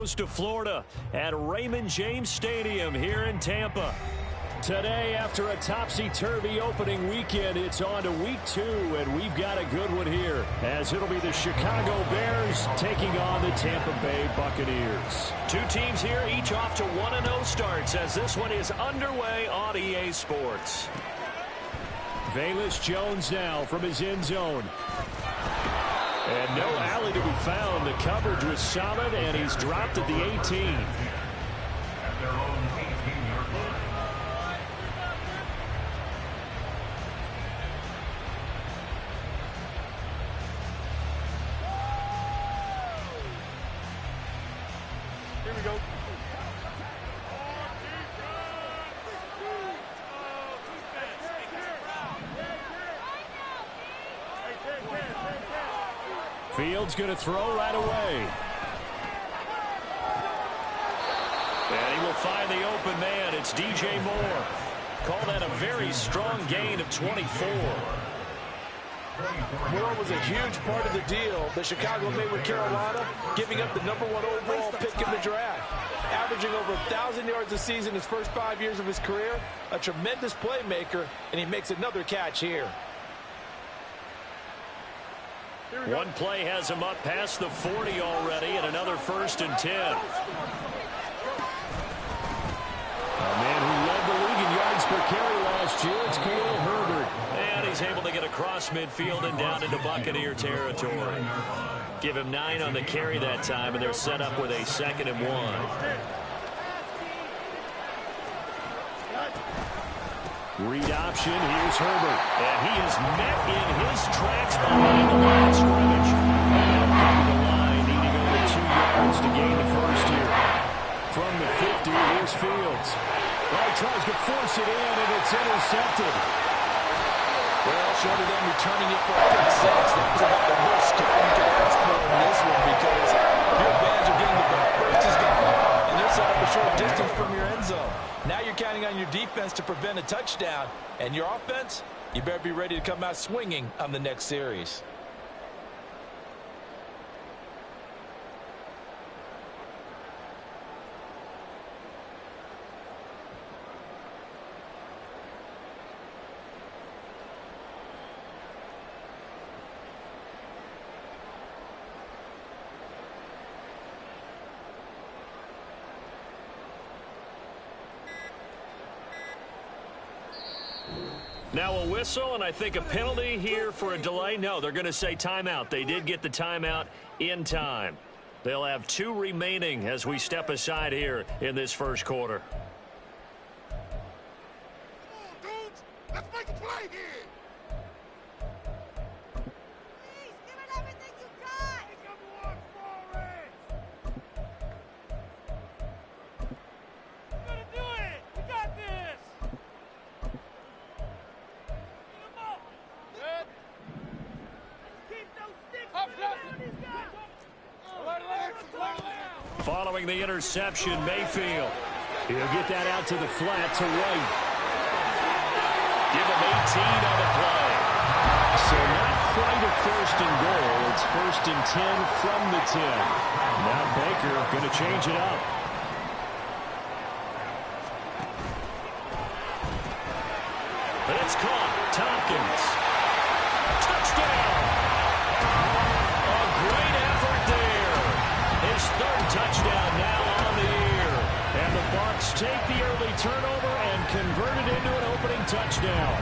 To Florida at Raymond James Stadium here in Tampa. Today, after a topsy-turvy opening weekend, it's on to week 2, and we've got a good one here, as it'll be the Chicago Bears taking on the Tampa Bay Buccaneers. Two teams here, each off to 1-0 starts, as this one is underway on EA Sports. Velus Jones now from his end zone. And no alley to be found. The coverage was solid, and he's dropped at the 18. Here we go. Fields going to throw right away. And he will find the open man. It's DJ Moore. Call that a very strong gain of 24. Moore was a huge part of the deal that Chicago made with Carolina, giving up the #1 overall pick in the draft. Averaging over 1,000 yards a season his first 5 years of his career. A tremendous playmaker, and he makes another catch here. One play has him up past the 40 already, and another 1st and 10. A man who led the league in yards per carry last year, it's Khalil Herbert. And he's able to get across midfield and down into Buccaneer territory. Give him 9 on the carry that time, and they're set up with a 2nd and 1. Read option, here's Herbert. And he is met in his tracks behind the line of scrimmage. Over the line, needing only 2 yards to gain the first here. From the 50, here's Fields. Well, he tries to force it in, and it's intercepted. Well, short of them returning it for a pick 6, that was about the most scoring you could ask for in this one, because your advantage of getting the ball first is gone, and they're set up a short distance from your end zone. Now you're counting on your defense to prevent a touchdown, and your offense, you better be ready to come out swinging on the next series. Now a whistle, and I think a penalty here for a delay. No, they're going to say timeout. They did get the timeout in time. They'll have 2 remaining as we step aside here in this first quarter. Come on, dudes. Let's make a play here. Please, give it everything you got. #1 forward. We're gonna do it. We got this. Good. Keep those sticks up, these guys. Following the interception, Mayfield. He'll get that out to the flat to White. Give him 18 on the play. So not quite a 1st and goal. It's 1st and 10 from the 10. Now Baker going to change it up. But it's caught. Tompkins. Touchdown. A great effort there. His 3rd touchdown now on the year. And the Bucs take the early turnover and convert it into an opening touchdown.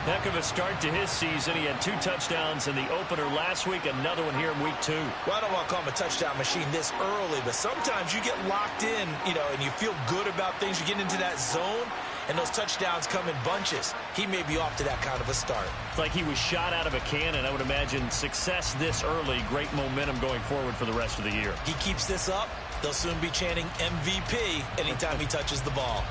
Heck of a start to his season. He had 2 touchdowns in the opener last week, another one here in week 2. Well, I don't want to call him a touchdown machine this early, but sometimes you get locked in, and you feel good about things. You get into that zone, and those touchdowns come in bunches. He may be off to that kind of a start. It's like he was shot out of a cannon. I would imagine success this early, great momentum going forward for the rest of the year. He keeps this up, they'll soon be chanting MVP anytime he touches the ball.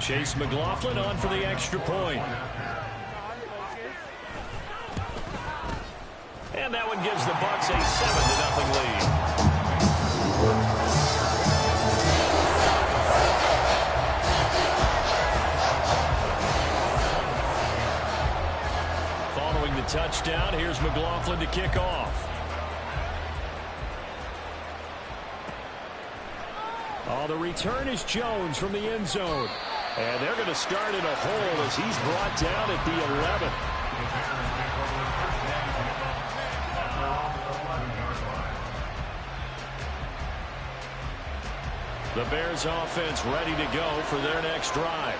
Chase McLaughlin on for the extra point. And that one gives the Bucs a 7-0 lead. scoring the touchdown. Here's McLaughlin to kick off. Oh, the return is Jones from the end zone. And they're going to start in a hole as he's brought down at the 11. The Bears offense ready to go for their next drive.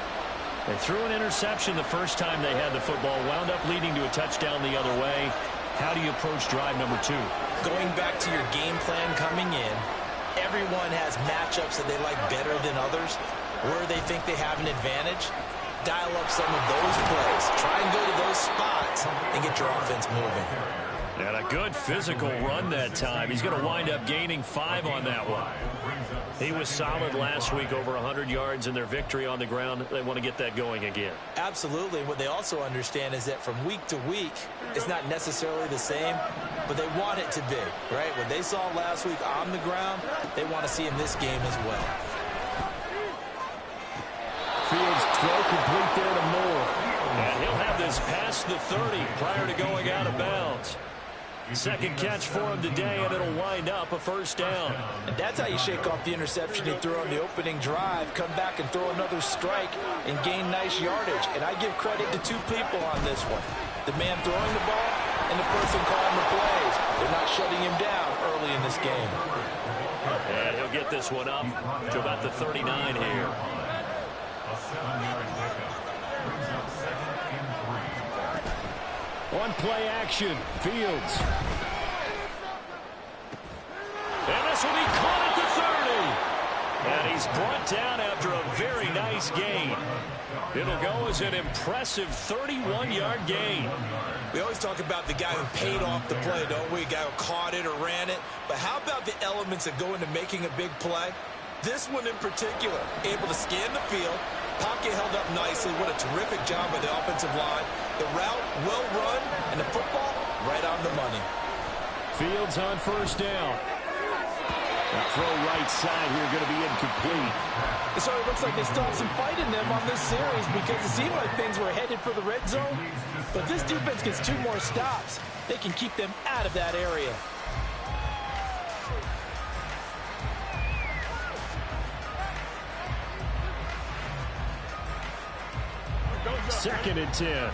They threw an interception the first time they had the football, wound up leading to a touchdown the other way. How do you approach drive number 2? Going back to your game plan coming in, everyone has matchups that they like better than others, where they think they have an advantage. Dial up some of those plays. Try and go to those spots and get your offense moving. And a good physical run that time. He's going to wind up gaining 5 on that one. He was solid last week, over 100 yards in their victory on the ground. They want to get that going again. Absolutely. What they also understand is that from week to week, it's not necessarily the same, but they want it to be, right? What they saw last week on the ground, they want to see in this game as well. Fields throw complete there to Moore. And he'll have this past the 30 prior to going out of bounds. Second catch for him today, and it'll wind up a first down. And that's how you shake off the interception he threw on the opening drive, come back and throw another strike and gain nice yardage. And I give credit to 2 people on this one. The man throwing the ball and the person calling the plays. They're not shutting him down early in this game. And he'll get this one up to about the 39 here. On play action, Fields. And this will be caught at the 30. And he's brought down after a very nice gain. It'll go as an impressive 31-yard gain. We always talk about the guy who paid off the play, don't we? A guy who caught it or ran it. But how about the elements that go into making a big play? This one in particular, able to scan the field. Pocket held up nicely. What a terrific job by the offensive line. The route well run, and the football right on the money. Fields on first down. That throw right side here going to be incomplete. So it looks like they still have some fight in them on this series because it seemed like things were headed for the red zone. But this defense gets 2 more stops. They can keep them out of that area. Second and 10.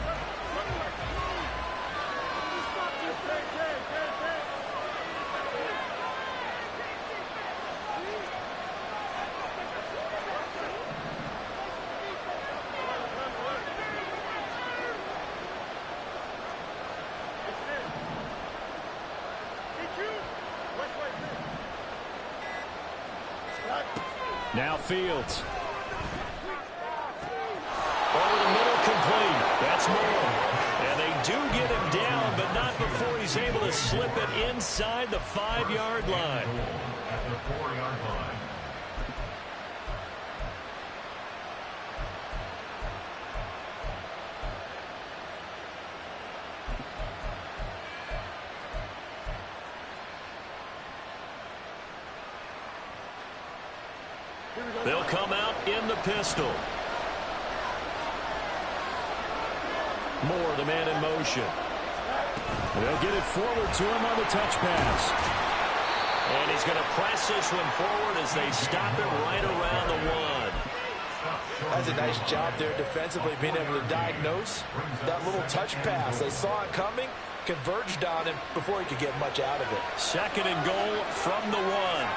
Now Fields. Over the middle, complete. That's Moore. And they do get him down, but not before he's able to slip it inside the 5-yard line. They'll come out in the pistol. Moore, the man in motion. They'll get it forward to him on the touch pass. And he's going to press this one forward as they stop it right around the 1. That's a nice job there defensively, being able to diagnose that little touch pass. They saw it coming, converged on him before he could get much out of it. Second and goal from the 1.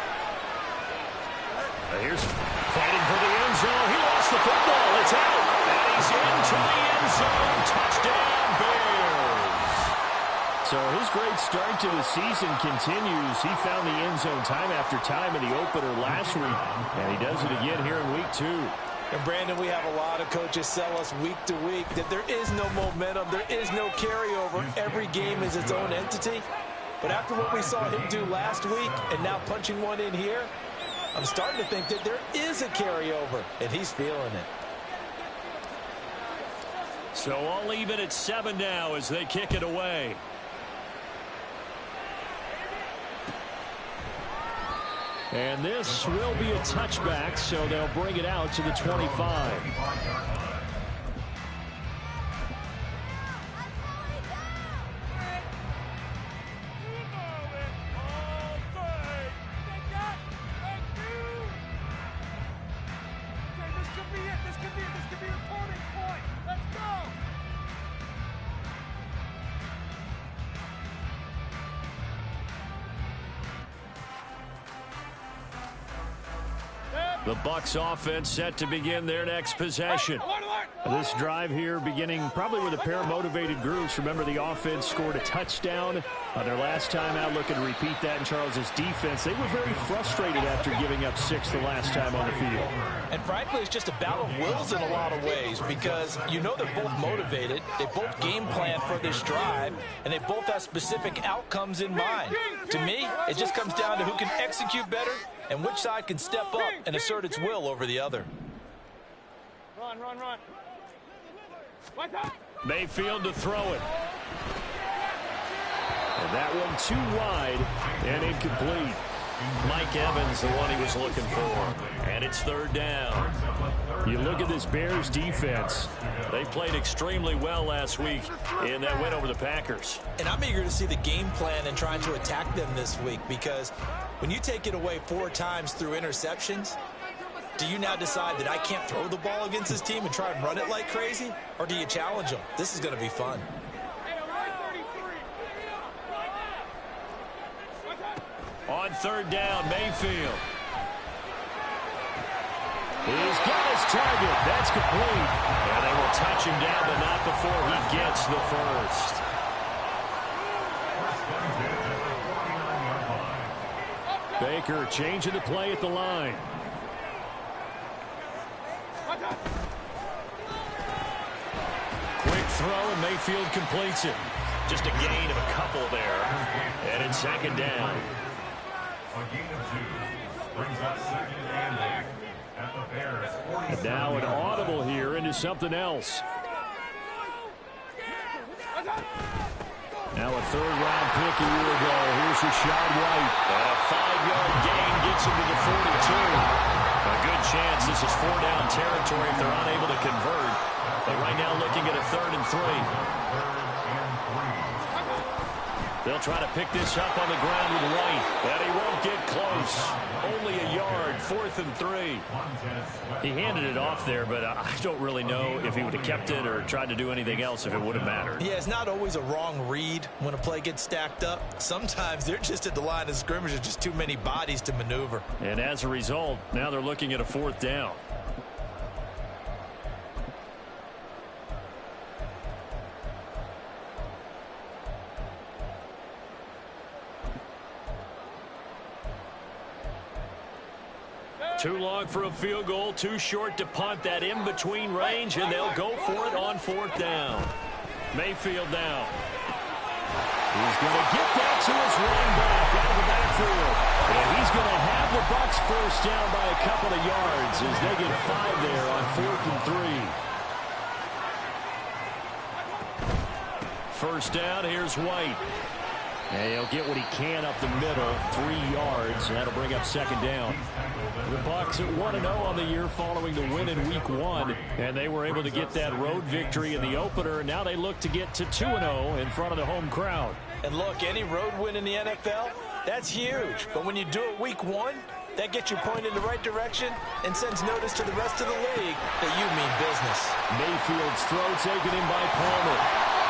Here's fighting for the end zone. He lost the football. It's out. And he's into the end zone. Touchdown, Bears. So his great start to the season continues. He found the end zone time after time in the opener last week. And he does it again here in week 2. And Brandon, we have a lot of coaches sell us week to week that there is no momentum. There is no carryover. Every game is its own entity. But after what we saw him do last week and now punching one in here, I'm starting to think that there is a carryover, and he's feeling it. So all even at 7 now as they kick it away. And this will be a touchback, so they'll bring it out to the 25. The Bucs offense set to begin their next possession. This drive here beginning probably with a pair of motivated groups. Remember, the offense scored a touchdown their last time out. Looking to repeat that in Charles' defense. They were very frustrated after giving up 6 the last time on the field. And frankly, it's just a battle of wills in a lot of ways because you know they're both motivated. They both game plan for this drive, and they both have specific outcomes in mind. To me, it just comes down to who can execute better and which side can step up and assert its will over the other. Run. Mayfield to throw it. And that one too wide and incomplete. Mike Evans, the one he was looking for. And it's 3rd down. You look at this Bears defense. They played extremely well last week in that win over the Packers. And I'm eager to see the game plan and trying to attack them this week because when you take it away 4 times through interceptions, do you now decide that I can't throw the ball against this team and try and run it like crazy? Or do you challenge them? This is going to be fun. On 3rd down, Mayfield. He's got his target. That's complete. And they will touch him down, but not before he gets the first. Baker changing the play at the line. Quick throw, and Mayfield completes it. Just a gain of a couple there. And it's 2nd down. And now an audible here into something else. Now a 3rd-round pick a year ago. Here's Rachaad White. And a 5-yard gain gets him to the 42. A good chance this is 4-down territory if they're unable to convert. But right now looking at a 3rd and 3. They'll try to pick this up on the ground with White. And he won't get close. Only a yard, 4th and 3. He handed it off there, but I don't really know if he would have kept it or tried to do anything else if it would have mattered. Yeah, it's not always a wrong read when a play gets stacked up. Sometimes they're just at the line of scrimmage. There's just too many bodies to maneuver. And as a result, now they're looking at a 4th down. Too long for a field goal, too short to punt. That in-between range, and they'll go for it on 4th down. Mayfield now. He's going to get that to his running back out of the backfield. And he's going to have the Bucs first down by a couple of yards as they get 5 there on 4th and 3. First down, here's White. And he'll get what he can up the middle, 3 yards, and that'll bring up 2nd down. The Bucs at 1-0 on the year following the win in Week 1, and they were able to get that road victory in the opener. Now they look to get to 2-0 in front of the home crowd. And look, any road win in the NFL, that's huge. But when you do it Week 1, that gets you pointed in the right direction and sends notice to the rest of the league that you mean business. Mayfield's throw taken in by Palmer.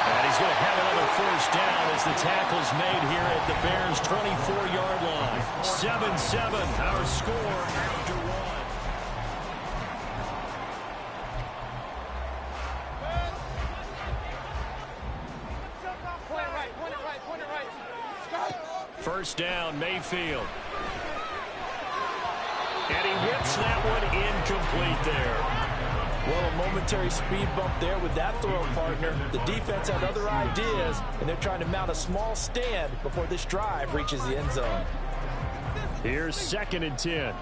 And he's going to have another first down as the tackle's made here at the Bears' 24-yard line. 7-7, our score after 1. First down, Mayfield. And he whips that one incomplete there. Well, a momentary speed bump there with that throw partner. The defense had other ideas, and they're trying to mount a small stand before this drive reaches the end zone. Here's 2nd and 10.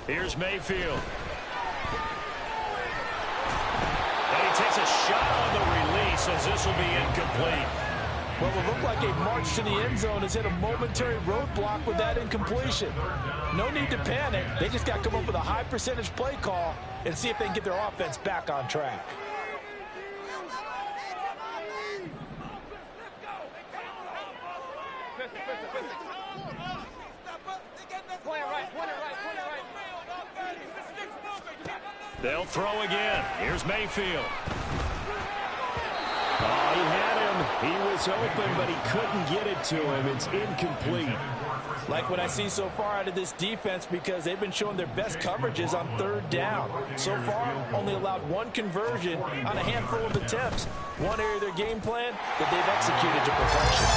Here's Mayfield. And he takes a shot on the release as this will be incomplete. Well, it looked like a march to the end zone has hit a momentary roadblock with that incompletion. No need to panic. They just got to come up with a high percentage play call and see if they can get their offense back on track. They'll throw again. Here's Mayfield. Oh, he had him. He was open, but he couldn't get it to him. It's incomplete. Like what I see so far out of this defense, because they've been showing their best coverages on third down. So far, only allowed one conversion on a handful of attempts. One area of their game plan that they've executed to perfection.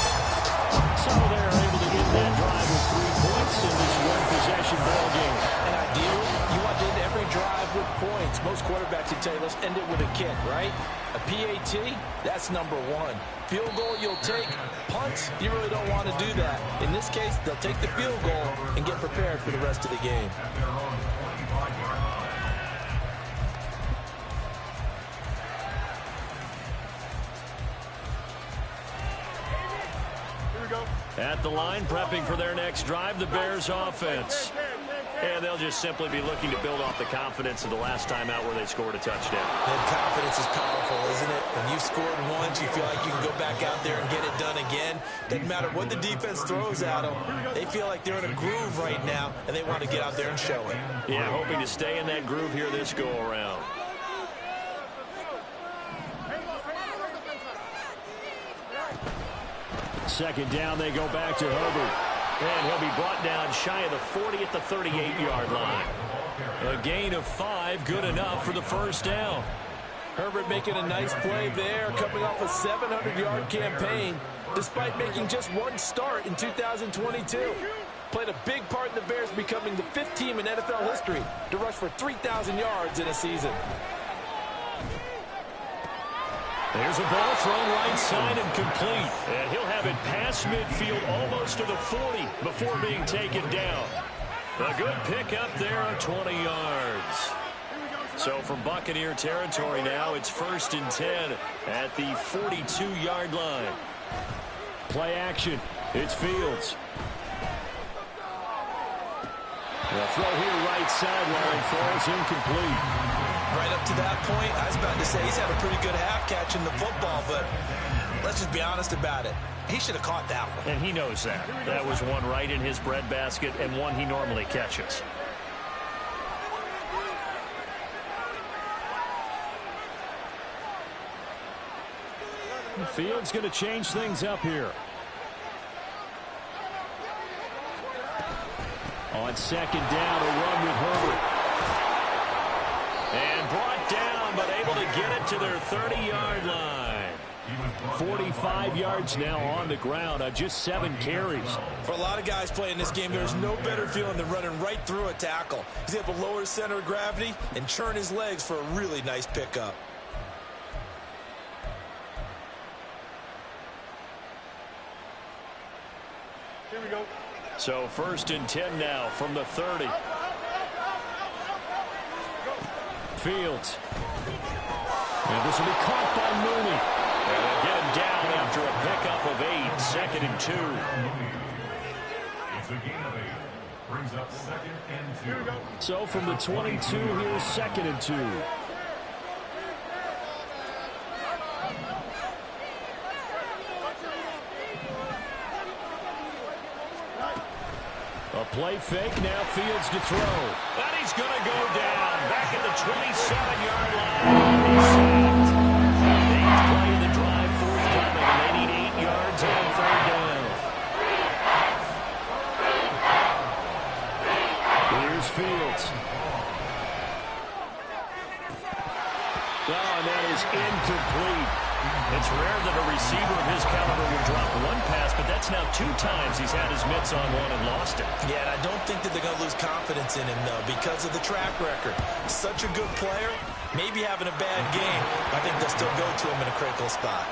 So they're able to get that drive with 3 points in this one-possession ball game. And ideally, you want to end every drive with points. Most quarterbacks would tell you, let's end it with a kick, right? A PAT, that's number one. Field goal you'll take. Punts, you really don't want to do that. In this case, they'll take the field goal and get prepared for the rest of the game. At the line, prepping for their next drive, the Bears offense. And they'll just simply be looking to build off the confidence of the last time out where they scored a touchdown. That confidence is powerful, isn't it? When you've scored once, you feel like you can go back out there and get it done again. Doesn't matter what the defense throws at them. They feel like they're in a groove right now, and they want to get out there and show it. Yeah, hoping to stay in that groove here this go-around. Second down, they go back to Herbert. And he'll be brought down shy of the 40 at the 38-yard line. A gain of 5, good enough for the first down. Herbert making a nice play there, coming off a 700-yard campaign, despite making just one start in 2022. Played a big part in the Bears becoming the 5th team in NFL history to rush for 3,000 yards in a season. There's a ball thrown right side and complete. And he'll have it past midfield almost to the 40 before being taken down. A good pickup there on 20 yards. So from Buccaneer territory now, it's 1st and 10 at the 42-yard line. Play action. It's Fields. The throw here right sideline falls incomplete. Right up to that point, I was about to say he's had a pretty good half catching the football, but let's just be honest about it. He should have caught that one. And he knows that. That was one right in his breadbasket and one he normally catches. Fields going to change things up here. On second down, a run with Herbert. And brought down, but able to get it to their 30-yard line. 45 yards now on the ground on just 7 carries. For a lot of guys playing this game, there's no better feeling than running right through a tackle. He's able to lower his center of gravity and churn his legs for a really nice pickup. Here we go. So 1st and 10 now from the 30. Fields. And this will be caught by Mooney. And they'll get him down after a pickup of 8. 2nd and 2. It's a gain of 8. Brings up 2nd and 2. So from the 22, here's 2nd and 2. A play fake, now Fields to throw. And he's going to go down, back at the 27-yard line. He's sacked. 8th play of the drive, forthcoming. They need 8 yards on 3rd down. Here's Fields. Oh, and that is incomplete. It's rare that a receiver of his caliber would drop one pass, but that's now 2 times he's had his mitts on one and lost it. Yeah, and I don't think that they're going to lose confidence in him, though, because of the track record. Such a good player, maybe having a bad game. I think they'll still go to him in a critical spot.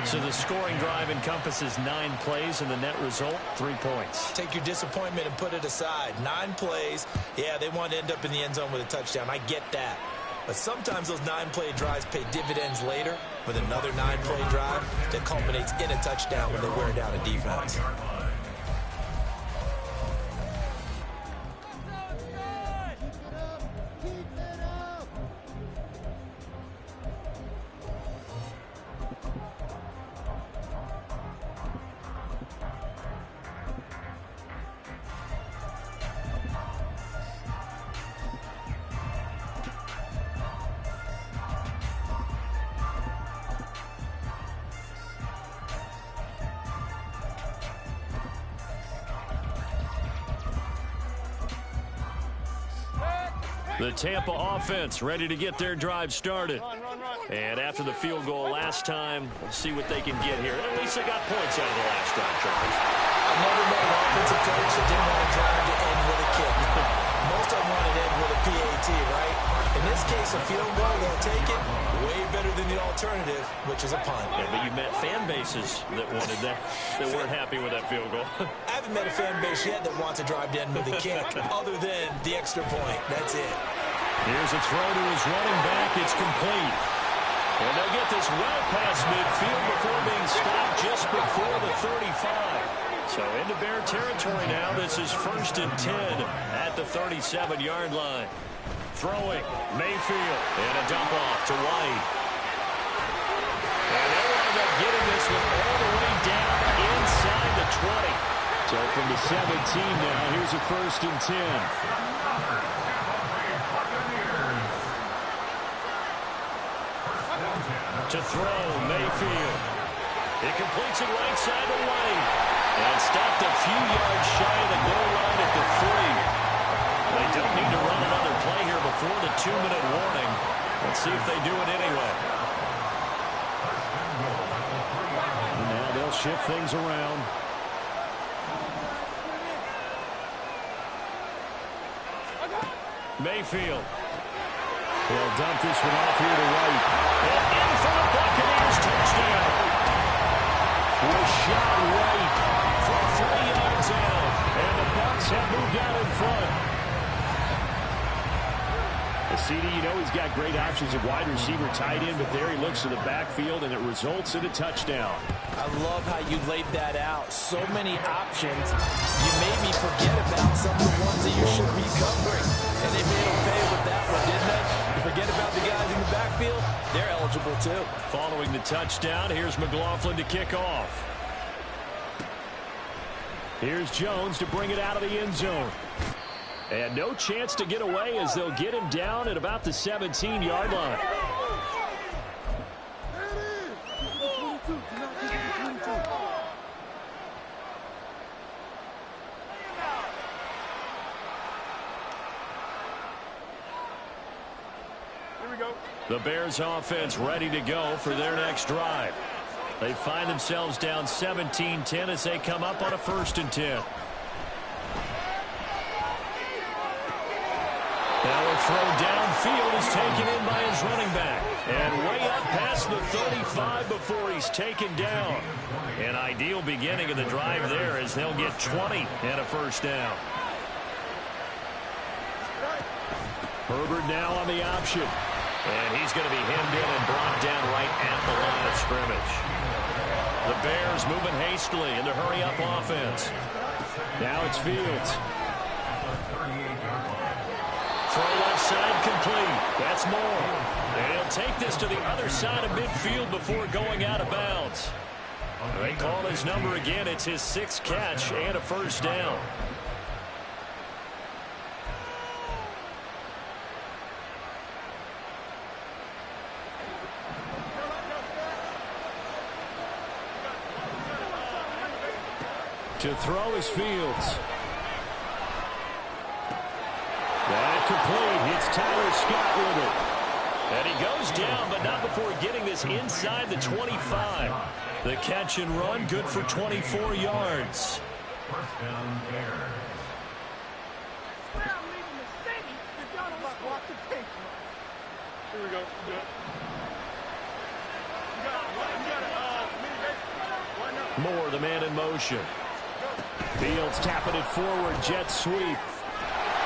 So the scoring drive encompasses 9 plays, and the net result, 3 points. Take your disappointment and put it aside. 9 plays, yeah, they want to end up in the end zone with a touchdown. I get that. But sometimes those 9-play drives pay dividends later with another 9-play drive that culminates in a touchdown when they wear down a defense. The Tampa offense ready to get their drive started. And after the field goal last time, we'll see what they can get here. At least they got points out of the last drive, Charles. I've never met an offensive coach that didn't want to drive to end with a kick. Most of them want to end with a PAT, right? In this case, a field goal, they'll take it. Way better than the alternative, which is a punt. Yeah, but you met fan bases that wanted that weren't happy with that field goal. I haven't met a fan base yet that wants to drive to end with a kick, other than the extra point. That's it. Here's a throw to his running back. It's complete. And they'll get this well past midfield before being stopped just before the 35. So into Bear territory now. This is 1st and 10 at the 37-yard line. Throwing, Mayfield, and a dump off to White. And they'll end up getting this one all the way down inside the 20. So from the 17 now, here's a 1st and 10. To throw, Mayfield. It completes it right side to White. And stopped a few yards shy of the goal line at the 3. They don't need to run another play here before the 2-minute warning. Let's see if they do it anyway. Now they'll shift things around. Mayfield. They'll dump this one off here to White. And in for the Buccaneers touchdown. Rashad White for 3 yards out. And the Bucs have moved out in front. CD, you know he's got great options at wide receiver, tight end, but there he looks to the backfield, and it results in a touchdown. I love how you laid that out. So many options. You made me forget about some of the ones that you should be covering. And they made them pay with that one, didn't they? You forget about the guys in the backfield, they're eligible too. Following the touchdown, here's McLaughlin to kick off. Here's Jones to bring it out of the end zone. And no chance to get away as they'll get him down at about the 17-yard line. Here we go. The Bears offense ready to go for their next drive. They find themselves down 17-10 as they come up on a 1st and 10. Now a throw downfield is taken in by his running back. And way up past the 35 before he's taken down. An ideal beginning of the drive there as they'll get 20 and a 1st down. Herbert now on the option. And he's going to be hemmed in and brought down right at the line of scrimmage. The Bears moving hastily in the hurry-up offense. Now it's Fields. Throw left side complete. That's Moore. And he'll take this to the other side of midfield before going out of bounds. They call his number again. It's his 6th catch and a 1st down. To throw is Fields. That complete. It's Tyler Scott with it. And he goes down, but not before getting this inside the 25. The catch and run, good for 24 yards. 1st down, Bears. Swear I'm leaving the city if y'all don't watch the tape. Here we go. Moore, the man in motion. Fields tapping it forward, jet sweep.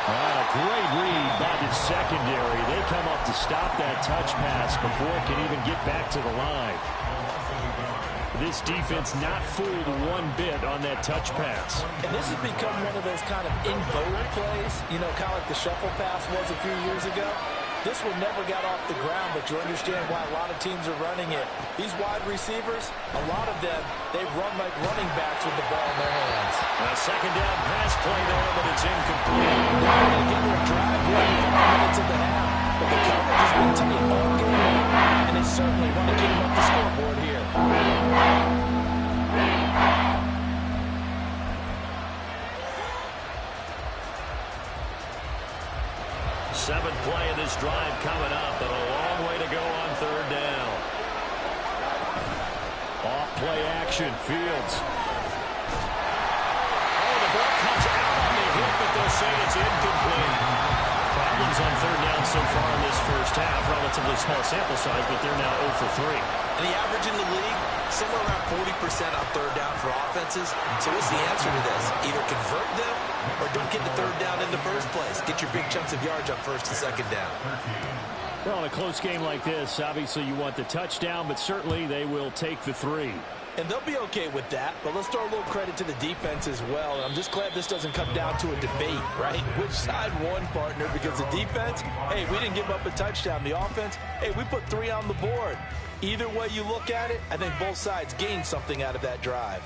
A great read by the secondary. They come up to stop that touch pass before it can even get back to the line. This defense not fooled one bit on that touch pass. And this has become one of those kind of in vogue plays, you know, kind of like the shuffle pass was a few years ago. This one never got off the ground, but you understand why a lot of teams are running it. These wide receivers, a lot of them, they run like running backs with the ball in their hands. A 2nd down pass play there, but it's incomplete. They're going to get their drive here in 5 minutes of the half. But the coverage has been tight all game long, and they certainly want to get them up the scoreboard here. Seventh play of this drive coming up, but a long way to go on third down. Off play action, Fields. Oh, the ball comes out on the hit, but they'll say it's incomplete. Problems on third down so far in this first half. Relatively small sample size, but they're now 0 for 3. And the average in the league, somewhere around 40% on third down for offenses. So what's the answer to this? Either convert them or don't get the third down in the first place. Get your big chunks of yards on first and second down. Well, in a close game like this, obviously you want the touchdown, but certainly they will take the 3. And they'll be okay with that, but let's throw a little credit to the defense as well. And I'm just glad this doesn't come down to a debate, right? Which side won, partner? Because the defense, hey, we didn't give up a touchdown. The offense, hey, we put 3 on the board. Either way you look at it, I think both sides gained something out of that drive.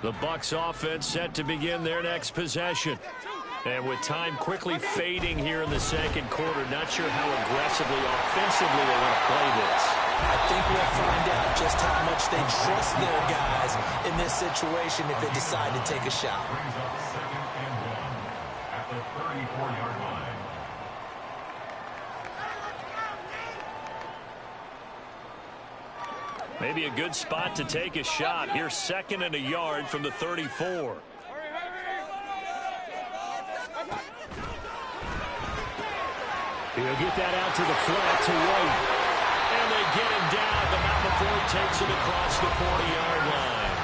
The Bucs offense set to begin their next possession. And with time quickly fading here in the second quarter, not sure how aggressively, offensively they want to play this. I think we'll find out just how much they trust their guys in this situation if they decide to take a shot. Brings up 2nd and 1 at the 34-yard line. Maybe a good spot to take a shot. Here's 2nd and a yard from the 34. He'll get that out to the flat to White. And they get him down, but not before he takes it across the 40-yard line.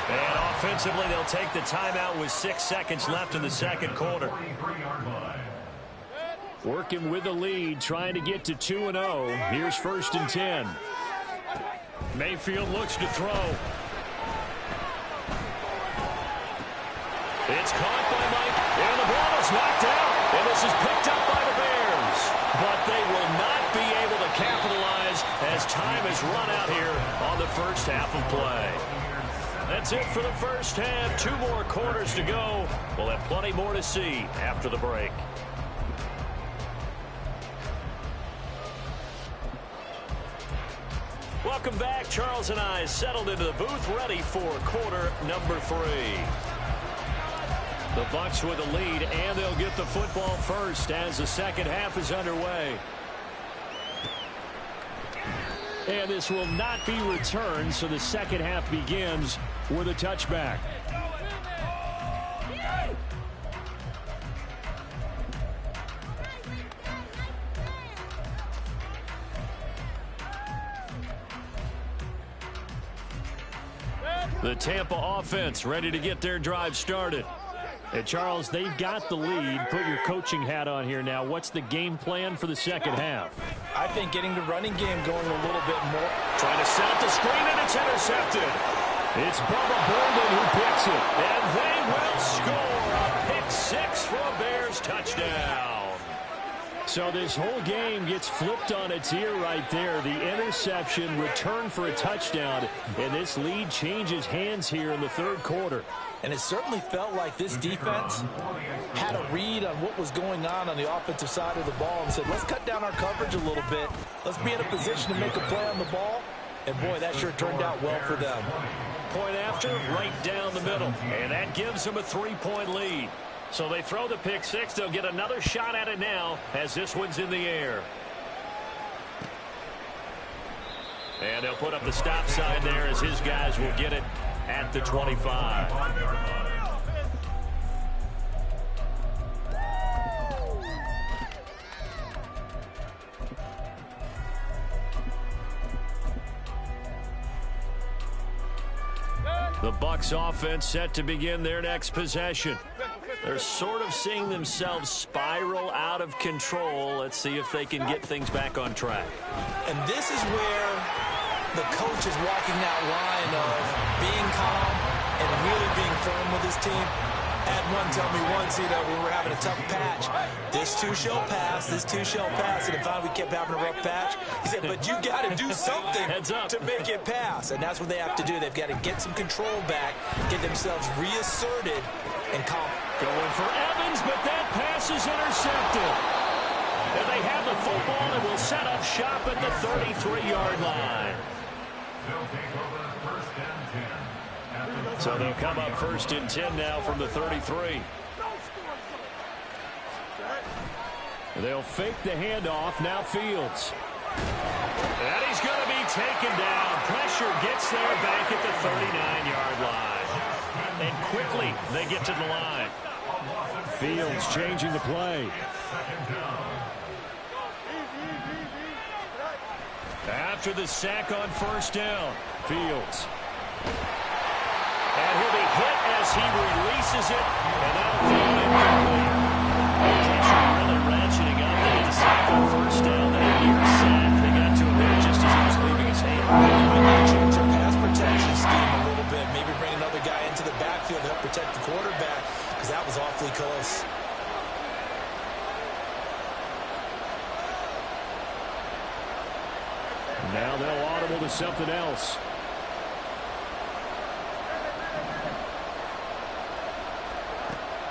And offensively, they'll take the timeout with 6 seconds left in the second quarter. 43-yard line. Working with the lead, trying to get to 2-0. Here's 1st and 10. Mayfield looks to throw. It's caught by Mike, and the ball is knocked out. And this is picked up by the Bears. But they will not be able to capitalize as time has run out here on the first half of play. That's it for the first half. 2 more quarters to go. We'll have plenty more to see after the break. Welcome back. Charles and I settled into the booth, ready for quarter number 3. The Bucs with a lead, and they'll get the football first as the second half is underway. And this will not be returned, so the second half begins with a touchback. The Tampa offense ready to get their drive started. And Charles, they've got the lead. Put your coaching hat on here now. What's the game plan for the second half? I think getting the running game going a little bit more. Trying to set up the screen, and it's intercepted. It's Bubba Bolden who picks it. And they will score a pick 6 for a Bears touchdown. So this whole game gets flipped on its ear right there. The interception, return for a touchdown, and this lead changes hands here in the third quarter. And it certainly felt like this defense had a read on what was going on the offensive side of the ball and said, let's cut down our coverage a little bit. Let's be in a position to make a play on the ball. And, boy, that sure turned out well for them. Point after, right down the middle. And that gives them a 3-point lead. So they throw the pick 6. They'll get another shot at it now as this one's in the air. And they'll put up the stop sign there as his guys will get it at the 25. The Bucs offense set to begin their next possession. They're sort of seeing themselves spiral out of control. Let's see if they can get things back on track. And this is where the coach is walking that line of being calm and really being firm with his team. Had one tell me once, you know, we were having a tough patch. This too shall pass, this too shall pass. And finally we kept having a rough patch. He said, but you got to do something to make it pass. And that's what they have to do. They've got to get some control back, get themselves reasserted, and calm. Going for Evans, but that pass is intercepted. And they have the football and will set up shop at the 33-yard line. They'll take over first and 10. So they'll come up first and 10 now from the 33. They'll fake the handoff. Now Fields. And he's going to be taken down. Pressure gets there back at the 39-yard line. And quickly they get to the line. Fields changing the play. After the sack on first down, Fields. And he'll be hit as he releases it. And that'll be incomplete. Pressure really ratcheting up. They get the sack on first down. Then a near sack. They got to him there just as he was leaving his hand. They might change their pass protection scheme a little bit. Maybe bring another guy into the backfield to help protect the quarterback, because that was awfully close. Now they'll audible to something else.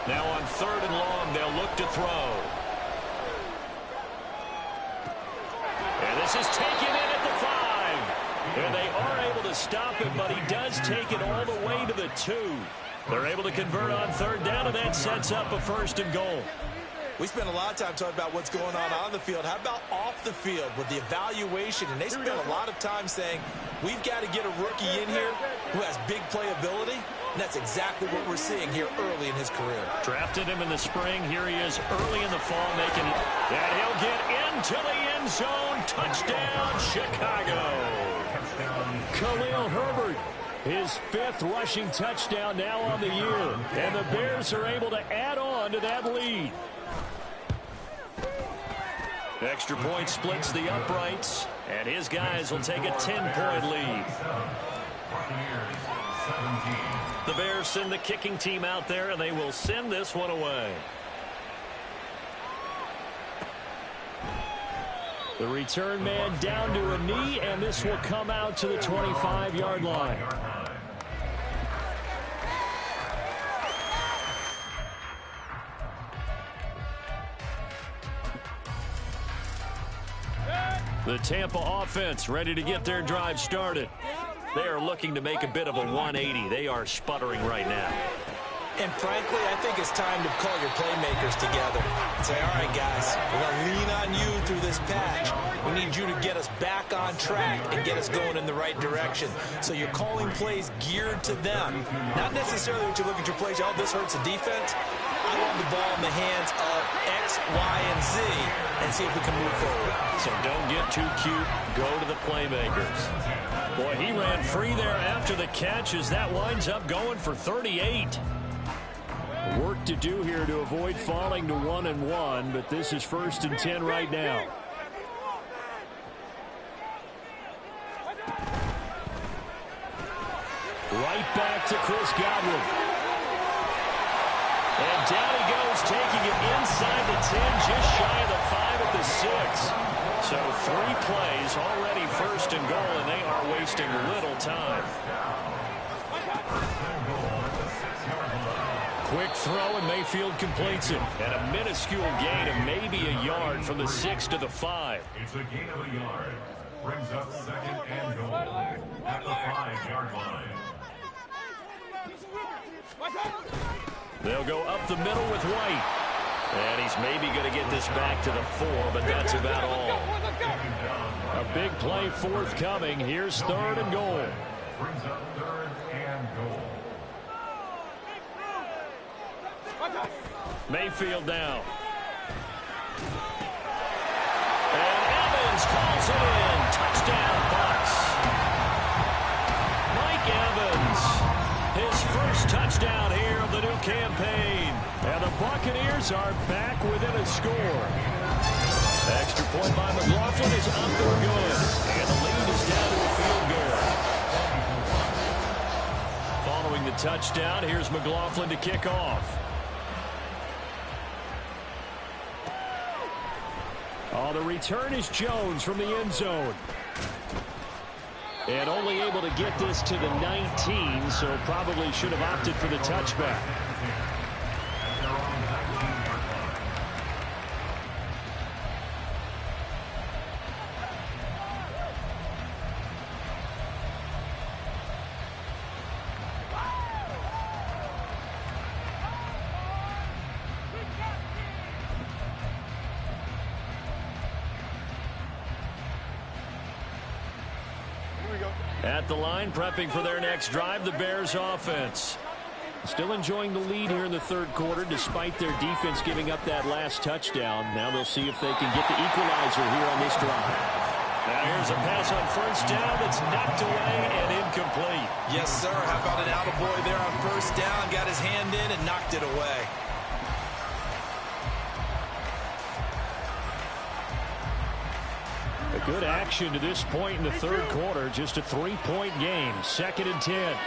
Now on third and long, they'll look to throw. And this is taken in at the 5. And they are able to stop it, but he does take it all the way to the 2. They're able to convert on third down, and that sets up a first and goal. We spent a lot of time talking about what's going on the field. How about off the field with the evaluation? And they spent a lot of time saying, we've got to get a rookie in here who has big playability. And that's exactly what we're seeing here early in his career. Drafted him in the spring. Here he is early in the fall making it. And he'll get into the end zone. Touchdown, Chicago. Khalil Herbert, his 5th rushing touchdown now on the year. And the Bears are able to add on to that lead. Extra point splits the uprights, and his guys will take a 10-point lead. The Bears send the kicking team out there, and they will send this one away. The return man down to a knee, and this will come out to the 25-yard line. The Tampa offense ready to get their drive started. They are looking to make a bit of a 180. They are sputtering right now. And frankly, I think it's time to call your playmakers together and say, all right, guys, we're going to lean on you through this patch. We need you to get us back on track and get us going in the right direction. So you're calling plays geared to them. Not necessarily what you look at your plays, oh, this hurts the defense. I want the ball in the hands of X, Y, and Z and see if we can move forward. So don't get too cute. Go to the playmakers. Boy, he ran free there after the catch as that winds up going for 38. Work to do here to avoid falling to 1-1, but this is first and 10 right now. Right back to Chris Godwin. And down he goes, taking it inside the 10, just shy of the 5 at the 6. So 3 plays, already first and goal, and they are wasting little time. Quick throw, and Mayfield completes it. And a minuscule gain of maybe a yard from the 6 to the 5. It's a gain of a yard. Brings up second and goal at the 5-yard line. They'll go up the middle with White. And he's maybe going to get this back to the 4, but that's about all. A big play forthcoming. Here's third and goal. Brings up third and goal. Mayfield down. And Evans calls it in. Touchdown, Bucs. Mike Evans, his first touchdown here of the new campaign. And the Buccaneers are back within a score. Extra point by McLaughlin is up and good. And the lead is down to a field goal. Following the touchdown, here's McLaughlin to kick off. Oh, the return is Jones from the end zone. And only able to get this to the 19, so probably should have opted for the touchback. At the line, prepping for their next drive, the Bears offense. Still enjoying the lead here in the third quarter, despite their defense giving up that last touchdown. Now they'll see if they can get the equalizer here on this drive. Now here's a pass on first down that's knocked away and incomplete. Yes, sir. How about an attaboy there on first down? Got his hand in and knocked it away. A good action to this point in the third quarter. Just a 3-point game. 2nd and 10.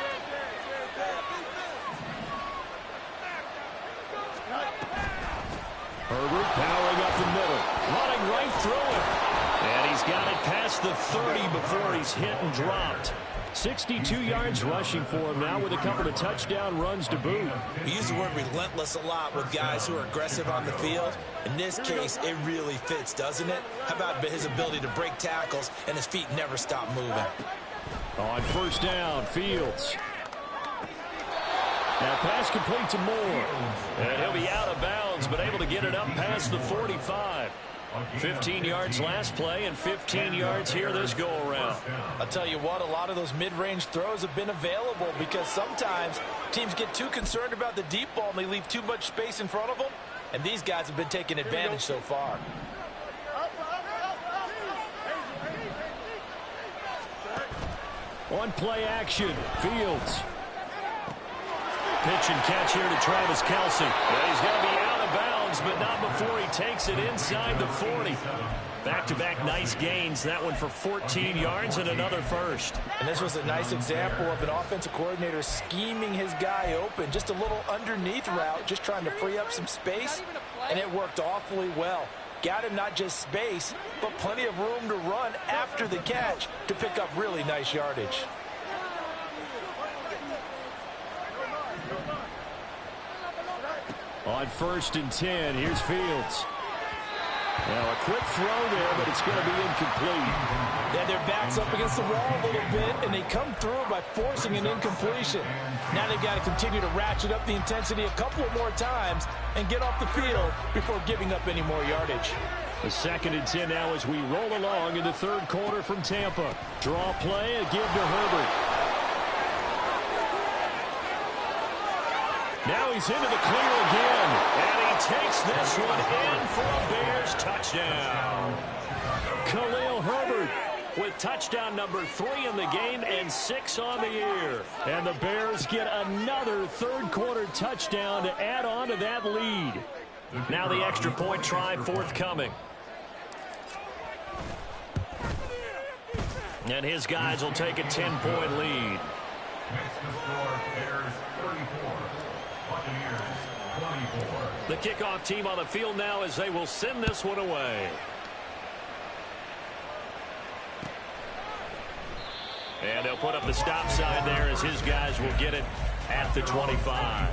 Herbert powering up the middle. Running right through it. And he's got it past the 30 before he's hit and dropped. 62 yards rushing for him now with a couple of touchdown runs to boot. We use the word relentless a lot with guys who are aggressive on the field. In this case, it really fits, doesn't it? How about his ability to break tackles and his feet never stop moving? On first down, Fields. Now pass complete to Moore. And he'll be out of bounds, but able to get it up past the 45. 15 yards last play and 15 yards here this go-around. I'll tell you what, a lot of those mid-range throws have been available because sometimes teams get too concerned about the deep ball and they leave too much space in front of them. And these guys have been taking advantage so far. On play action, Fields. Pitch and catch here to Travis Kelce. And he's going to be out of bounds, but not before he takes it inside the 40. Back-to-back nice gains. That one for 14 yards and another first. And this was a nice example of an offensive coordinator scheming his guy open. Just a little underneath route, just trying to free up some space, and it worked awfully well. Got him not just space, but plenty of room to run after the catch to pick up really nice yardage. On 1st and 10, here's Fields. Now a quick throw there, but it's going to be incomplete. Yeah, their back's up against the wall a little bit, and they come through by forcing an incompletion. Now they've got to continue to ratchet up the intensity a couple of more times and get off the field before giving up any more yardage. The 2nd and 10 now as we roll along in the third quarter from Tampa. Draw play, a give to Herbert. Now he's into the clear again, and he takes this one in for a Bears touchdown. Khalil Herbert with touchdown number 3 in the game and 6 on the year. And the Bears get another third quarter touchdown to add on to that lead. Now the extra point try forthcoming. And his guys will take a 10-point lead. Makes the score Bears 34. Buccaneers 24. The kickoff team on the field now as they will send this one away. And they'll put up the stop sign there as his guys will get it at the 25.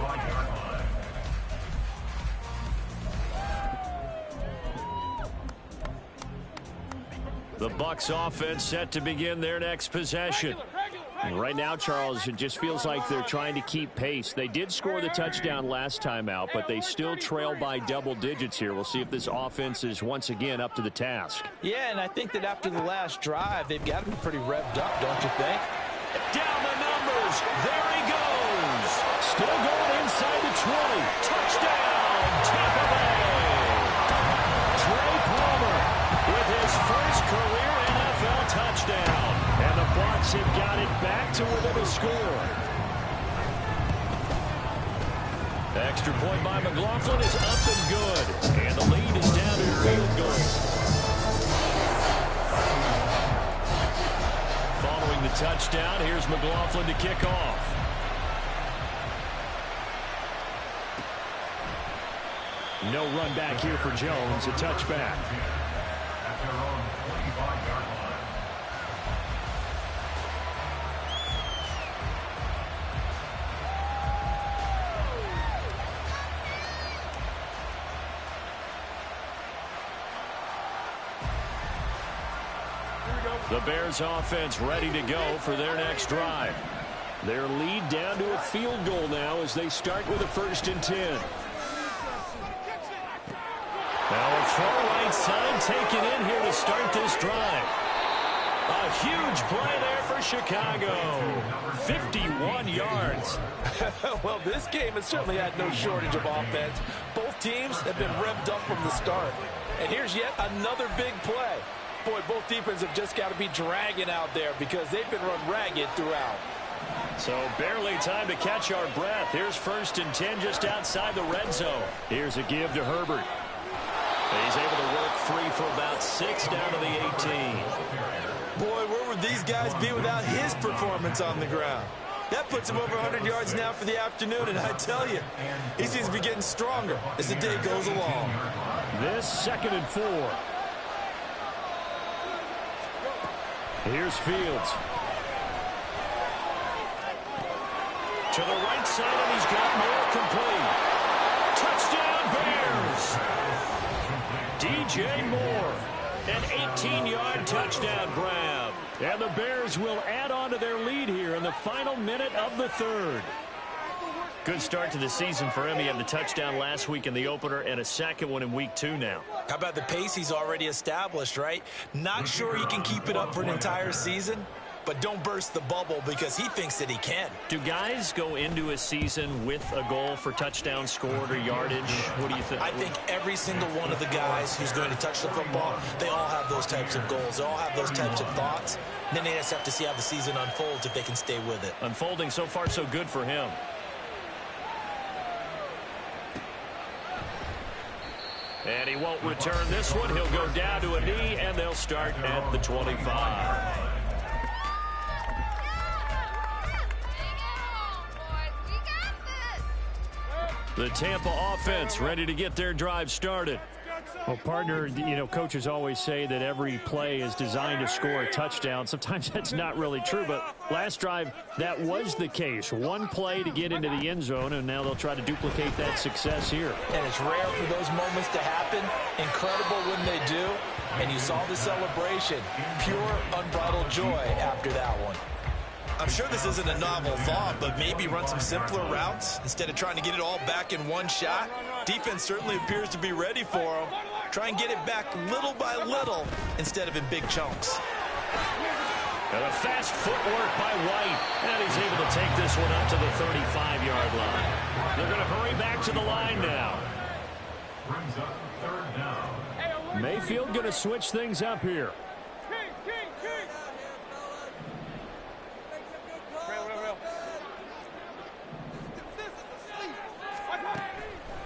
The Bucs offense set to begin their next possession. Right now, Charles, it just feels like they're trying to keep pace. They did score the touchdown last time out, but they still trail by double digits here. We'll see if this offense is once again up to the task. Yeah, and I think that after the last drive, they've got to be pretty revved up, don't you think? Down the numbers. There he goes. Still going inside the 20. Touchdown, Tampa Bay. Trey Palmer with his first career NFL touchdown. And the Bucs have got it back to within a score. The extra point by McLaughlin is up and good. And the lead is down to field goal. Following the touchdown, here's McLaughlin to kick off. No run back here for Jones, a touchback. The Bears offense ready to go for their next drive. Their lead down to a field goal now as they start with a 1st and 10. Now a far right side taken in here to start this drive. A huge play there for Chicago. 51 yards. Well, this game has certainly had no shortage of offense. Both teams have been revved up from the start. And here's yet another big play. Boy, both defenses have just got to be dragging out there because they've been run ragged throughout. So barely time to catch our breath. Here's 1st and 10 just outside the red zone. Here's a give to Herbert. He's able to work free for about 6 down to the 18. Boy, where would these guys be without his performance on the ground? That puts him over 100 yards now for the afternoon, and I tell you, he seems to be getting stronger as the day goes along. This 2nd and 4. Here's Fields. To the right side, and he's got more complete. Touchdown, Bears! DJ Moore, an 18-yard touchdown grab. And the Bears will add on to their lead here in the final minute of the 3rd. Good start to the season for him. He had the touchdown last week in the opener and a second one in week 2 now. How about the pace he's already established, right? Not sure he can keep it up for an entire season, but don't burst the bubble because he thinks that he can. Do guys go into a season with a goal for touchdown scored or yardage? What do you think? I think every single one of the guys who's going to touch the football, they all have those types of goals. They all have those types of thoughts. And then they just have to see how the season unfolds if they can stay with it. Unfolding so far so good for him. And he won't return this one. He'll go down to a knee, and they'll start at the 25. The Tampa offense ready to get their drive started. Well, partner, you know, coaches always say that every play is designed to score a touchdown. Sometimes that's not really true, but last drive, that was the case. One play to get into the end zone, and now they'll try to duplicate that success here. And it's rare for those moments to happen. Incredible when they do. And you saw the celebration. Pure, unbridled joy after that one. I'm sure this isn't a novel thought, but maybe run some simpler routes instead of trying to get it all back in one shot. Defense certainly appears to be ready for them. Try and get it back little by little instead of in big chunks. And a fast footwork by White. And he's able to take this one up to the 35-yard line. They're going to hurry back to the line now. Brings up 3rd down. Mayfield going to switch things up here.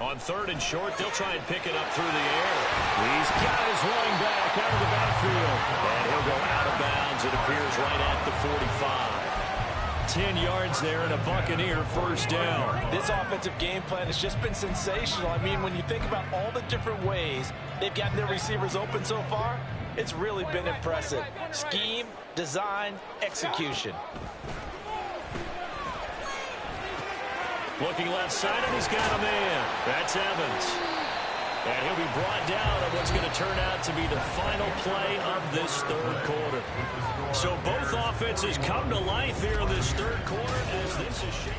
On 3rd and short, they'll try and pick it up through the air. He's got his running back out of the backfield. And he'll go out of bounds, it appears, right at the 45. 10 yards there and a Buccaneer 1st down. This offensive game plan has just been sensational. I mean, when you think about all the different ways they've gotten their receivers open so far, it's really been impressive. Scheme, design, execution. Looking left side, and he's got a man. That's Evans. And he'll be brought down on what's going to turn out to be the final play of this 3rd quarter. So both offenses come to life here in this 3rd quarter as this is shaped.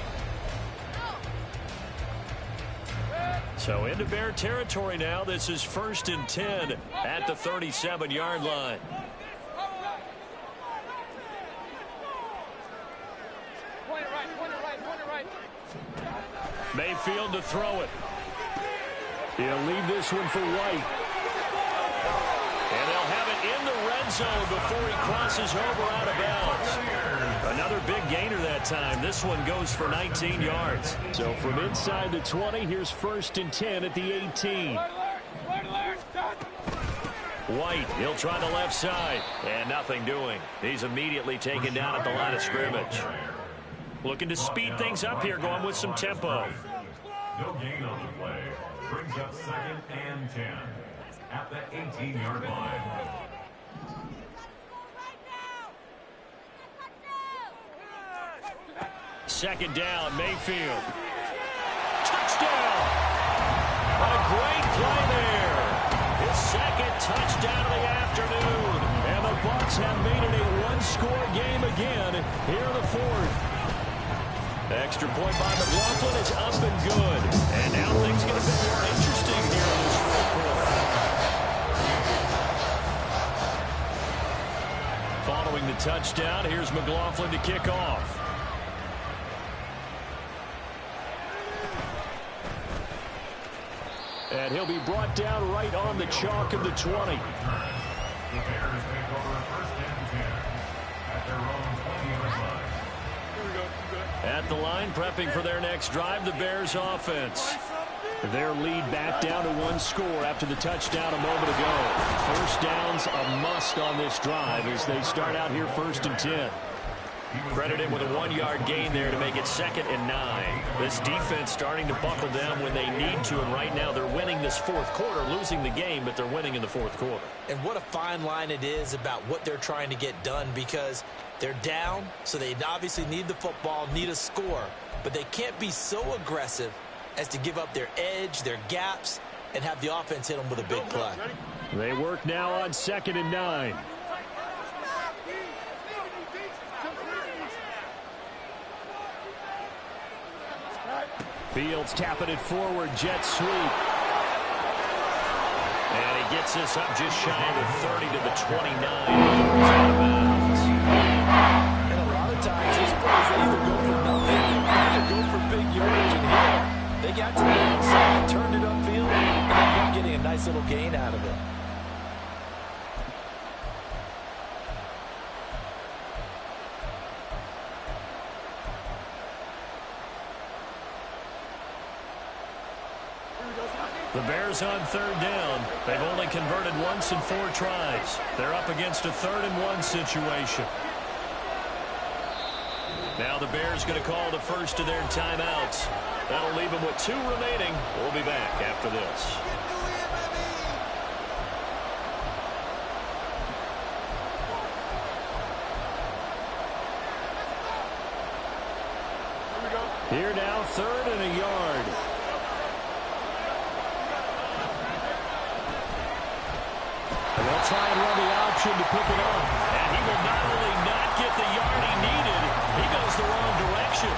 So into Bear territory now. This is 1st and 10 at the 37-yard line. Mayfield to throw it. He'll leave this one for White. And they'll have it in the red zone before he crosses over out of bounds. Another big gainer that time. This one goes for 19 yards. So from inside the 20, here's 1st and 10 at the 18. White, he'll try the left side. And nothing doing. He's immediately taken down at the line of scrimmage. Looking to speed things up here, going with some tempo. No gain on the play. Brings up 2nd and 10 at the 18-yard line. Second down, Mayfield. Touchdown! What a great play there. His 2nd touchdown of the afternoon. And the Bucs have made it a one-score game again here in the fourth. Extra point by McLaughlin is up and good. And now things get a bit more interesting here in this fourth quarter. Following the touchdown, here's McLaughlin to kick off. And he'll be brought down right on the chalk of the 20. The Bears take over first and 10 at their own 20-yard line. At the line, prepping for their next drive, the Bears offense. Their lead back down to one score after the touchdown a moment ago. First down's a must on this drive as they start out here first and 10. Credit him with a 1-yard gain there to make it 2nd and 9. This defense starting to buckle down when they need to, and right now they're winning this fourth quarter, losing the game, but they're winning in the fourth quarter. And what a fine line it is about what they're trying to get done, because they're down, so they obviously need the football, need a score, but they can't be so aggressive as to give up their edge, their gaps, and have the offense hit them with a big play. They work now on 2nd and 9. Fields tapping it forward, jet sweep. And he gets this up just shy of the 30 to the 29 before he's out of bounds. And a lot of times these plays, they either go for nothing or they go for big yardage. And here, they got to the outside, turned it upfield, and ended up getting a nice little gain out of it. The Bears on 3rd down. They've only converted once in 4 tries. They're up against a 3rd and 1 situation. Now the Bears going to call the first of their timeouts. That'll leave them with 2 remaining. We'll be back after this. Here now, 3rd and a yard. And they'll try and run the option to pick it up. And he will not only not get the yard he needed, he goes the wrong direction.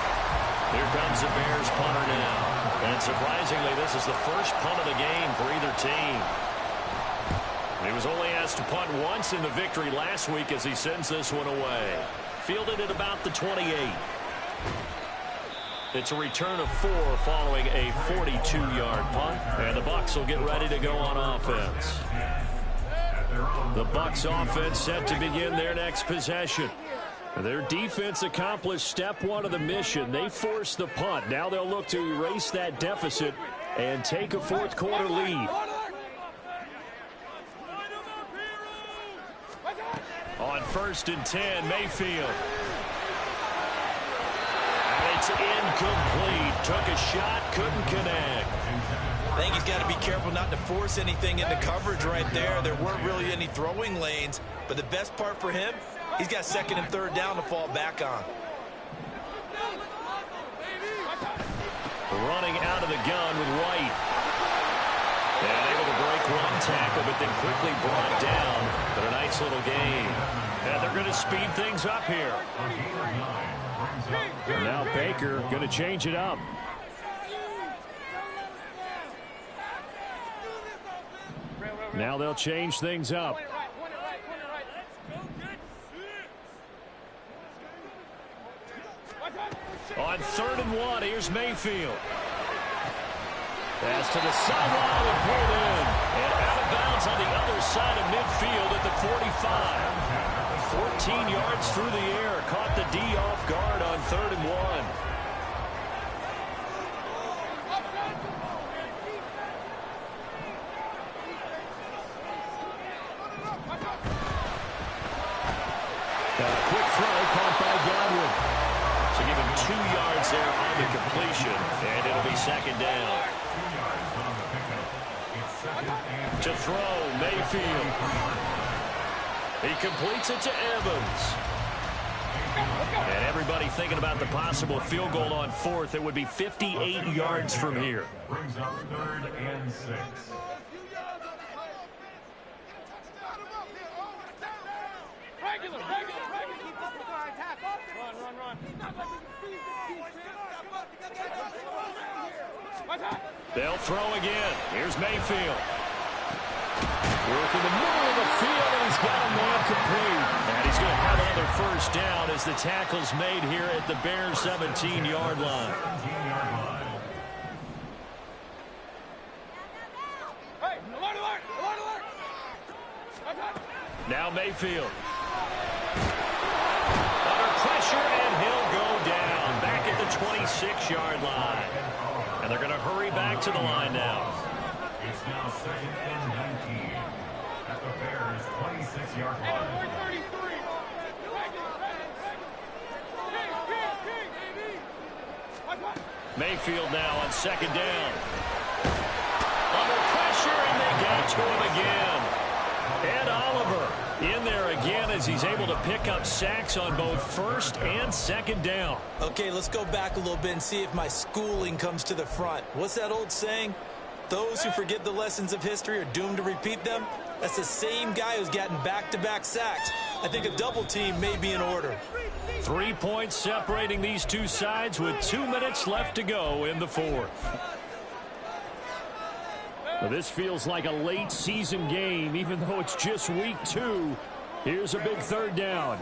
Here comes the Bears punter now. And surprisingly, this is the first punt of the game for either team. He was only asked to punt once in the victory last week as he sends this one away. Fielded at about the 28. It's a return of 4 following a 42-yard punt. And the Bucs will get ready to go on offense. The Bucs offense set to begin their next possession. Their defense accomplished step 1 of the mission. They forced the punt. Now they'll look to erase that deficit and take a fourth quarter lead. On 1st and 10, Mayfield. And it's incomplete. Took a shot, couldn't connect. I think he's got to be careful not to force anything into coverage right there. There weren't really any throwing lanes, but the best part for him, he's got 2nd and 3rd down to fall back on. Running out of the gun with White. And able to break one tackle, but then quickly brought down. But a nice little gain. And they're going to speed things up here. Now Baker going to change it up. Now they'll change things up. On 3rd and 1, here's Mayfield. Pass to the sideline and pulled in. And out of bounds on the other side of midfield at the 45. 14 yards through the air. Caught the D off guard on 3rd and 1. Quick throw caught by Godwin. So give him 2 yards there on the completion, and it'll be 2nd down. To throw, Mayfield. He completes it to Evans. And everybody thinking about the possible field goal on 4th. It would be 58 yards from here. Brings up 3rd and 6. They'll throw again. Here's Mayfield. Working the middle of the field, and he's got a man complete. And he's going to have another first down as the tackle's made here at the Bears' 17-yard line. Now Mayfield. Under pressure, and he'll go down. Back at the 26-yard line. And they're going to hurry back to the line now. It's now 2nd and 19 at the Bears' 26-yard line. Mayfield now on 2nd down. Under pressure, and they get to him again. Ed Oliver in there again as he's able to pick up sacks on both 1st and 2nd down. Okay, let's go back a little bit and see if my schooling comes to the front. What's that old saying? Those who forget the lessons of history are doomed to repeat them. That's the same guy who's gotten back-to-back sacks. I think a double team may be in order. 3 points separating these two sides with 2 minutes left to go in the 4th. Well, this feels like a late season game, even though it's just week 2. Here's a big 3rd down.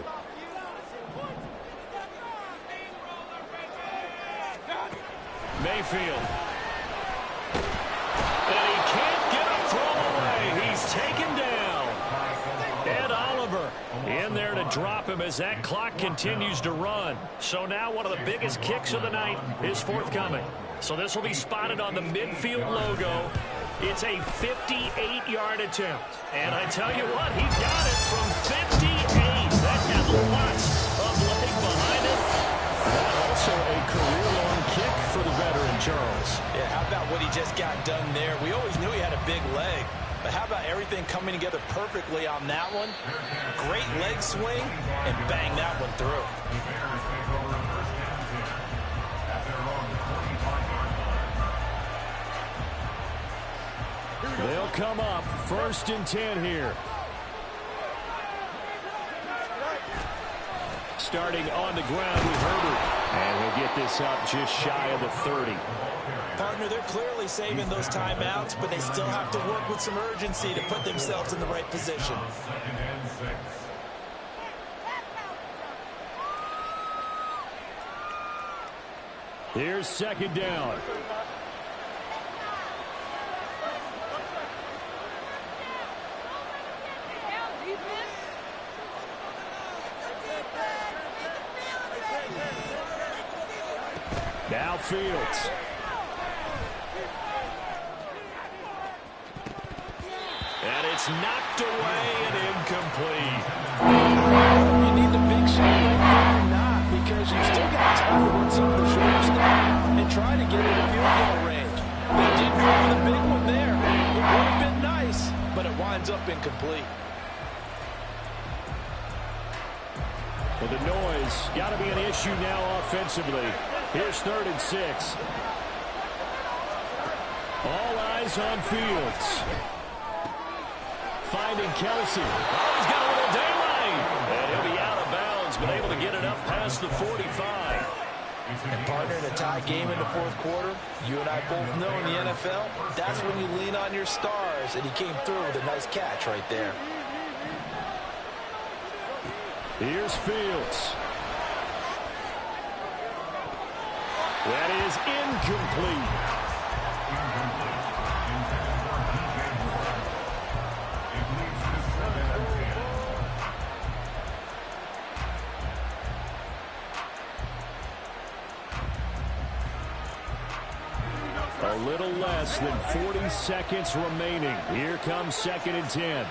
Mayfield. And he can't get a throw away. He's taken down. Ed Oliver in there to drop him as that clock continues to run. So now one of the biggest kicks of the night is forthcoming. So this will be spotted on the midfield logo. It's a 58-yard attempt. And I tell you what, he got it from 58. That had lots of leg behind it. And also a career-long kick for the veteran, Charles. Yeah, how about what he just got done there? We always knew he had a big leg. But how about everything coming together perfectly on that one? Great leg swing, and bang that one through. The Bears take over 1st and 10 at their own 45-yard line. They'll come up 1st and 10 here. Starting on the ground with Herbert. And he'll get this up just shy of the 30. Partner, they're clearly saving those timeouts, but they still have to work with some urgency to put themselves in the right position. 2nd and 6. Here's 2nd down. Now Fields. And it's knocked away and incomplete. You need the big shot right there or not, because you've still got time to work some of the shorter stuff and try to get it in field goal range. They did go for the big one there. It would have been nice, but it winds up incomplete. Well, the noise got to be an issue now offensively. Here's 3rd and 6. All eyes on Fields. Finding Kelsey. Oh, he's got a little daylight. And he'll be out of bounds, but able to get it up past the 45. And partner, in a tie game in the 4th quarter, you and I both know in the NFL, that's when you lean on your stars, and he came through with a nice catch right there. Here's Fields. That is incomplete. A little less than 40 seconds remaining. Here comes 2nd and 10.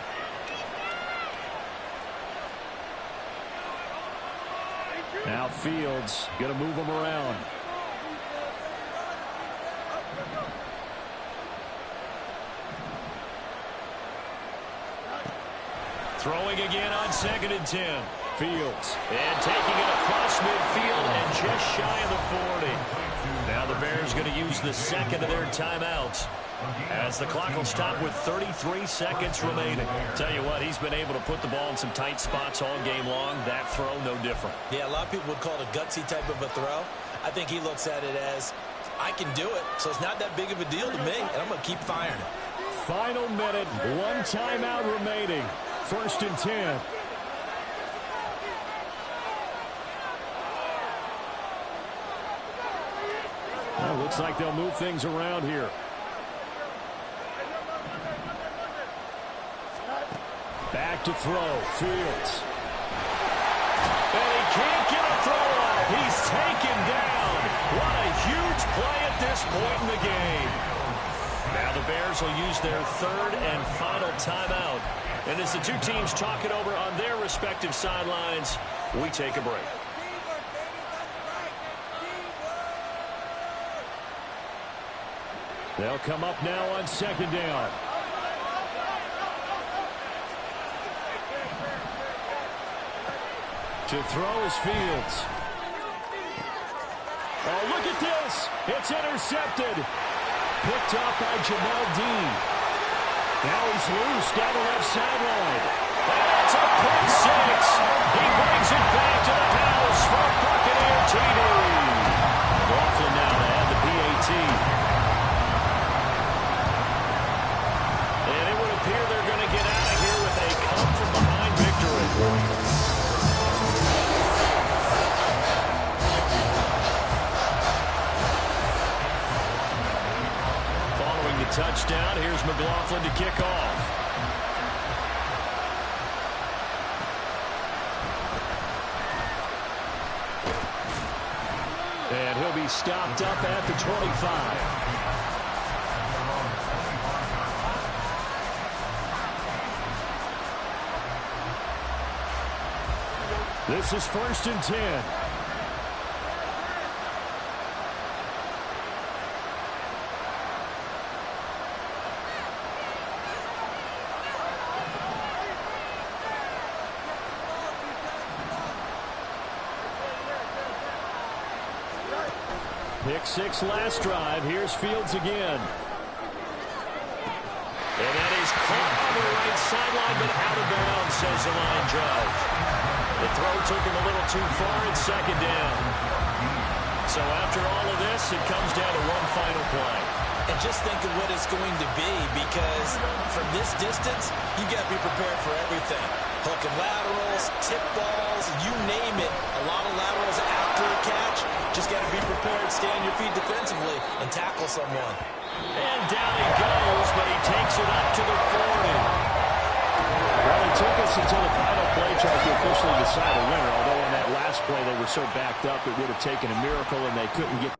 Now Fields going to move him around. Throwing again on 2nd and 10. Fields. And taking it across midfield and just shy of the 40. Now the Bears going to use the 2nd of their timeouts. As the clock will stop with 33 seconds remaining. Tell you what, he's been able to put the ball in some tight spots all game long. That throw, no different. Yeah, a lot of people would call it a gutsy type of a throw. I think he looks at it as, I can do it, so it's not that big of a deal to me, and I'm going to keep firing. Final minute, one timeout remaining. 1st and 10. Well, looks like they'll move things around here. Back to throw, Fields. And he can't get a throw off. He's taken down. What a huge play at this point in the game. Now the Bears will use their 3rd and final timeout. And as the two teams talk it over on their respective sidelines, we take a break. They'll come up now on 2nd down. To throw is Fields. Oh, look at this. It's intercepted. Picked up by Jamel Dean. Now he's loose down the left sideline. That's a pick 6. He brings it back to the house for Buccaneer TD. Laughlin now to add the PAT. And it would appear they're going to get out of here with a come-from-behind victory. Touchdown. Here's McLaughlin to kick off. And he'll be stopped up at the 25. This is 1st and 10. Pick 6 last drive. Here's Fields again. And that is caught on the right sideline, but out of bounds, says the line judge. The throw took him a little too far at 2nd down. So after all of this, it comes down to one final play. And just think of what it's going to be, because from this distance, you got to be prepared for everything. Hook and laterals, tip balls, you name it. A lot of laterals after a catch. Just got to be prepared, stay on your feet defensively, and tackle someone. And down he goes, but he takes it up to the 40. Well, it took us until the final play chart to officially decide a winner, although on that last play they were so backed up it would have taken a miracle and they couldn't get